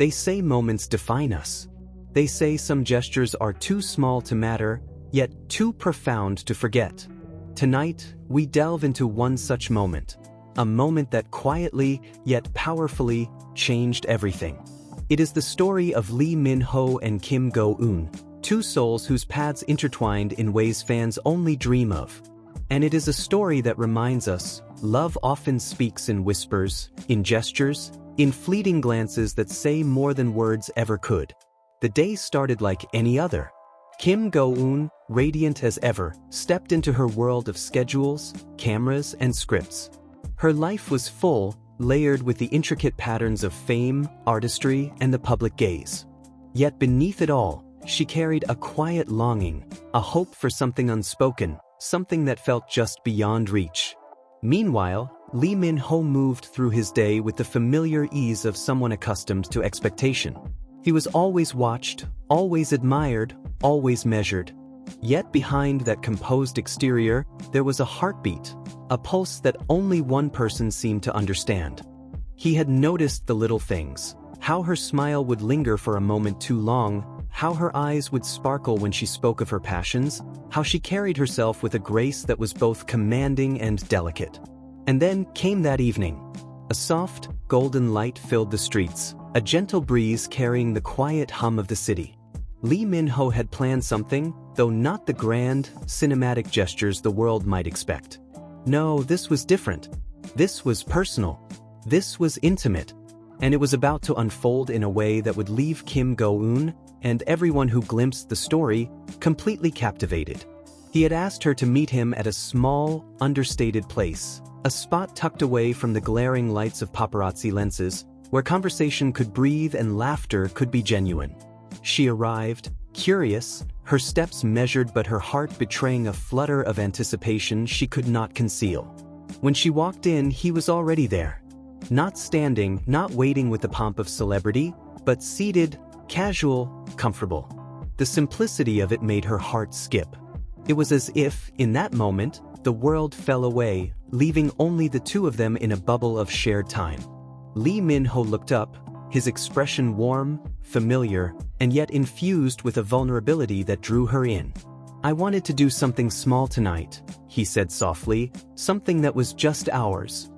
They say moments define us. They say some gestures are too small to matter, yet too profound to forget. Tonight, we delve into one such moment. A moment that quietly, yet powerfully, changed everything. It is the story of Lee Min-ho and Kim Go-eun, two souls whose paths intertwined in ways fans only dream of. And it is a story that reminds us, love often speaks in whispers, in gestures, in fleeting glances that say more than words ever could. The day started like any other. Kim Go-eun, radiant as ever, stepped into her world of schedules, cameras, and scripts. Her life was full, layered with the intricate patterns of fame, artistry, and the public gaze. Yet beneath it all, she carried a quiet longing, a hope for something unspoken, something that felt just beyond reach. Meanwhile, Lee Min-ho moved through his day with the familiar ease of someone accustomed to expectation. He was always watched, always admired, always measured. Yet behind that composed exterior, there was a heartbeat, a pulse that only one person seemed to understand. He had noticed the little things, how her smile would linger for a moment too long, how her eyes would sparkle when she spoke of her passions, how she carried herself with a grace that was both commanding and delicate. And then came that evening. A soft, golden light filled the streets, a gentle breeze carrying the quiet hum of the city. Lee Min-ho had planned something, though not the grand, cinematic gestures the world might expect. No, this was different. This was personal. This was intimate. And it was about to unfold in a way that would leave Kim Go-eun, and everyone who glimpsed the story, completely captivated. He had asked her to meet him at a small, understated place, a spot tucked away from the glaring lights of paparazzi lenses, where conversation could breathe and laughter could be genuine. She arrived, curious, her steps measured but her heart betraying a flutter of anticipation she could not conceal. When she walked in, he was already there. Not standing, not waiting with the pomp of celebrity, but seated, casual, comfortable. The simplicity of it made her heart skip. It was as if, in that moment, the world fell away, leaving only the two of them in a bubble of shared time. Lee Min-ho looked up, his expression warm, familiar, and yet infused with a vulnerability that drew her in. "I wanted to do something small tonight," he said softly, "something that was just ours."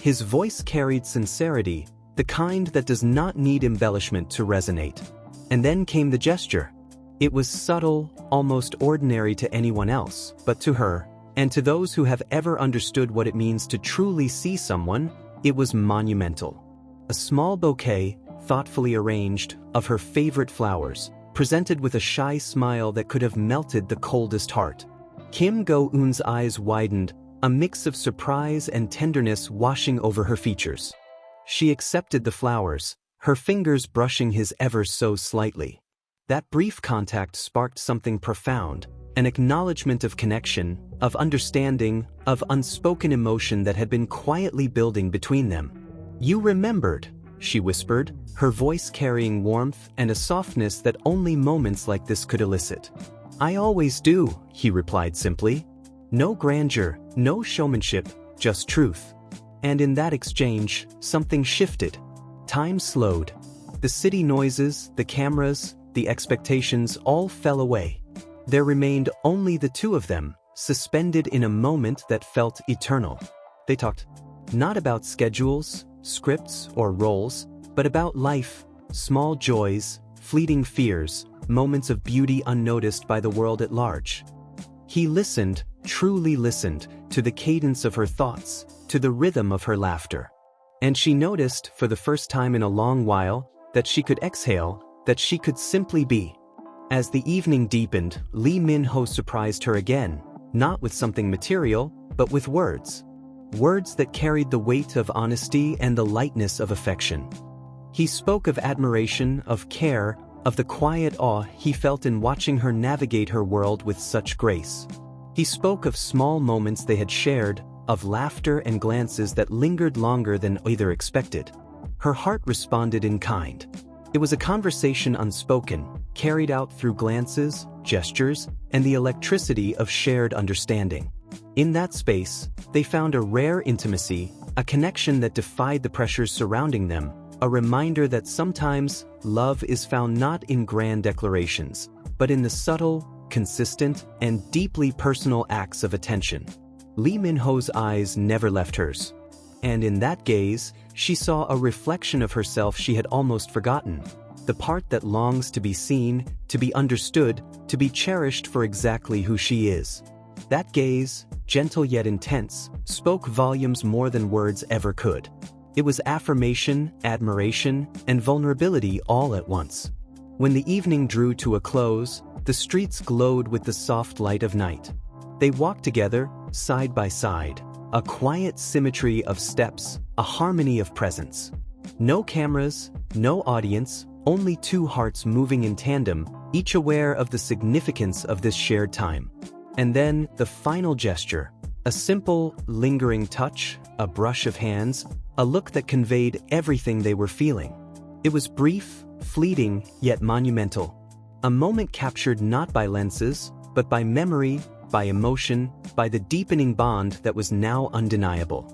His voice carried sincerity, the kind that does not need embellishment to resonate. And then came the gesture. It was subtle, almost ordinary to anyone else, but to her, and to those who have ever understood what it means to truly see someone, it was monumental. A small bouquet, thoughtfully arranged, of her favorite flowers, presented with a shy smile that could have melted the coldest heart. Kim Go-eun's eyes widened, a mix of surprise and tenderness washing over her features. She accepted the flowers, her fingers brushing his ever so slightly. That brief contact sparked something profound, an acknowledgement of connection, of understanding, of unspoken emotion that had been quietly building between them. "You remembered," she whispered, her voice carrying warmth and a softness that only moments like this could elicit. "I always do," he replied simply. No grandeur, no showmanship, just truth. And in that exchange, something shifted. Time slowed. The city noises, the cameras, the expectations all fell away. There remained only the two of them, suspended in a moment that felt eternal. They talked not about schedules, scripts, or roles, but about life, small joys, fleeting fears, moments of beauty unnoticed by the world at large. He listened, truly listened, to the cadence of her thoughts, to the rhythm of her laughter. And she noticed, for the first time in a long while, that she could exhale, that she could simply be. As the evening deepened, Lee Min-ho surprised her again, not with something material, but with words. Words that carried the weight of honesty and the lightness of affection. He spoke of admiration, of care, of the quiet awe he felt in watching her navigate her world with such grace. He spoke of small moments they had shared, of laughter and glances that lingered longer than either expected. Her heart responded in kind. It was a conversation unspoken, carried out through glances, gestures, and the electricity of shared understanding. In that space, they found a rare intimacy, a connection that defied the pressures surrounding them, A reminder that sometimes love is found not in grand declarations, but in the subtle, consistent, and deeply personal acts of attention. Lee Min-ho's eyes never left hers. And in that gaze, she saw a reflection of herself she had almost forgotten. The part that longs to be seen, to be understood, to be cherished for exactly who she is. That gaze, gentle yet intense, spoke volumes more than words ever could. It was affirmation, admiration, and vulnerability all at once. When the evening drew to a close, the streets glowed with the soft light of night. They walked together, side by side, a quiet symmetry of steps, a harmony of presence. No cameras, no audience, only two hearts moving in tandem, each aware of the significance of this shared time. And then, the final gesture. A simple, lingering touch, a brush of hands, a look that conveyed everything they were feeling. It was brief, fleeting, yet monumental. A moment captured not by lenses, but by memory, by emotion, by the deepening bond that was now undeniable.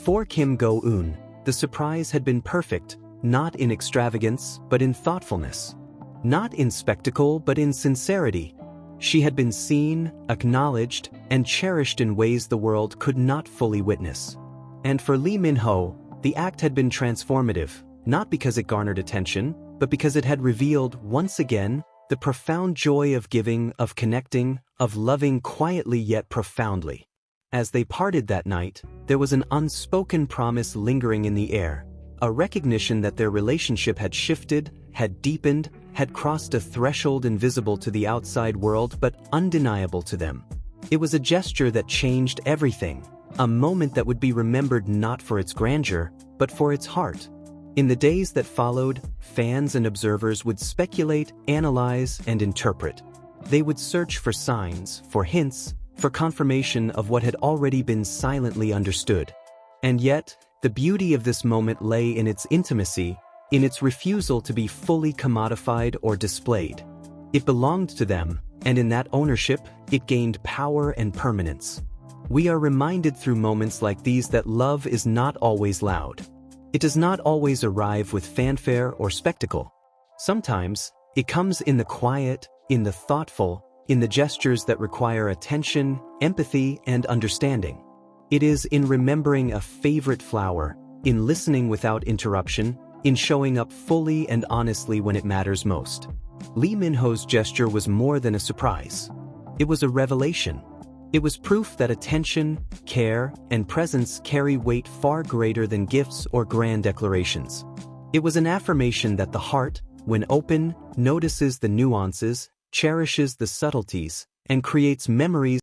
For Kim Go-eun, the surprise had been perfect, not in extravagance, but in thoughtfulness. Not in spectacle, but in sincerity. She had been seen, acknowledged, and cherished in ways the world could not fully witness. And for Lee Min-ho, the act had been transformative, not because it garnered attention, but because it had revealed, once again, the profound joy of giving, of connecting, of loving quietly yet profoundly. As they parted that night, there was an unspoken promise lingering in the air, a recognition that their relationship had shifted, had deepened, had crossed a threshold invisible to the outside world but undeniable to them. It was a gesture that changed everything, a moment that would be remembered not for its grandeur, but for its heart. In the days that followed, fans and observers would speculate, analyze, and interpret. They would search for signs, for hints, for confirmation of what had already been silently understood. And yet, the beauty of this moment lay in its intimacy, in its refusal to be fully commodified or displayed. It belonged to them, and in that ownership, it gained power and permanence. We are reminded through moments like these that love is not always loud. It does not always arrive with fanfare or spectacle. Sometimes, it comes in the quiet, in the thoughtful, in the gestures that require attention, empathy, and understanding. It is in remembering a favorite flower, in listening without interruption, in showing up fully and honestly when it matters most. Lee Min-ho's gesture was more than a surprise. It was a revelation. It was proof that attention, care, and presence carry weight far greater than gifts or grand declarations. It was an affirmation that the heart, when open, notices the nuances, cherishes the subtleties, and creates memories